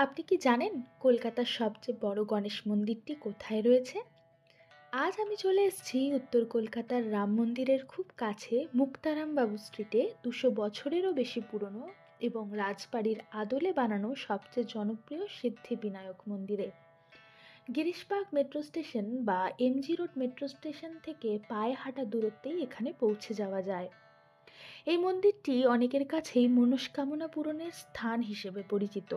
আপনি কি জানেন কলকাতার সবচেয়ে বড় গণেশ মন্দিরটি কোথায় রয়েছে? আজ আমি চলে এসেছি উত্তর কলকাতার রাম মন্দিরের খুব কাছে মুক্তারাম বাবু স্ট্রিটে ২০০ বছরেরও বেশি পুরনো এবং রাজবাড়ির আদলে বানানো সবচেয়ে জনপ্রিয় সিদ্ধিবিনায়ক মন্দিরে। গিরিশবাগ মেট্রো স্টেশন বা এমজি রোড মেট্রো স্টেশন থেকে পায়ে হাঁটা দূরত্বেই এখানে পৌঁছে যাওয়া যায়। এই মন্দিরটি অনেকের কাছেই মনস্কামনা পূরণের স্থান হিসেবে পরিচিত।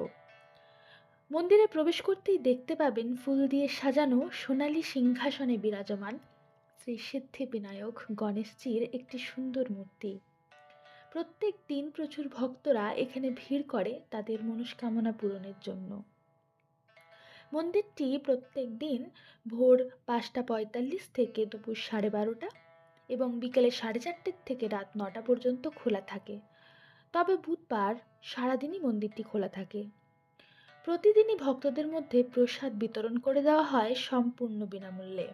মন্দিরে প্রবেশ করতেই দেখতে পাবেন ফুল দিয়ে সাজানো সোনালী সিংহাসনে বিরাজমান শ্রী সিদ্ধিবিনায়ক গণেশজির একটি সুন্দর মূর্তি। প্রত্যেক দিন প্রচুর ভক্তরা এখানে ভিড় করে তাদের মনস্কামনা পূরণের জন্য। মন্দিরটি প্রত্যেক দিন ভোর ৫টা ৪৫ থেকে দুপুর ১২:৩০ এবং বিকেলে ৪:৩০ থেকে রাত ৯টা পর্যন্ত খোলা থাকে। তবে বুধবার সারাদিনই মন্দিরটি খোলা থাকে। প্রতিদিনই ভক্তদের মধ্যে প্রসাদ বিতরণ করে দেওয়া হয় সম্পূর্ণ বিনামূল্যে।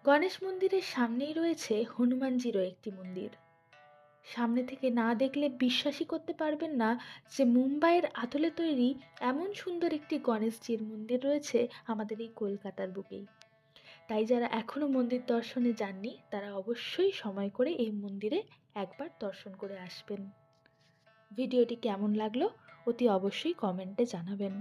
গণেশ মন্দিরের সামনেই রয়েছে হনুমানজিরও একটি মন্দির। সামনে থেকে না দেখলে বিশ্বাসই করতে পারবেন না যে মুম্বাইয়ের আদলে তৈরি এমন সুন্দর একটি গণেশজির মন্দির রয়েছে আমাদের এই কলকাতার বুকেই। তাই যারা এখনো মন্দির দর্শনে যাননি তারা অবশ্যই সময় করে এই মন্দিরে একবার দর্শন করে আসবেন। ভিডিওটি কেমন লাগলো অতি অবশ্যই কমেন্টে জানাবেন।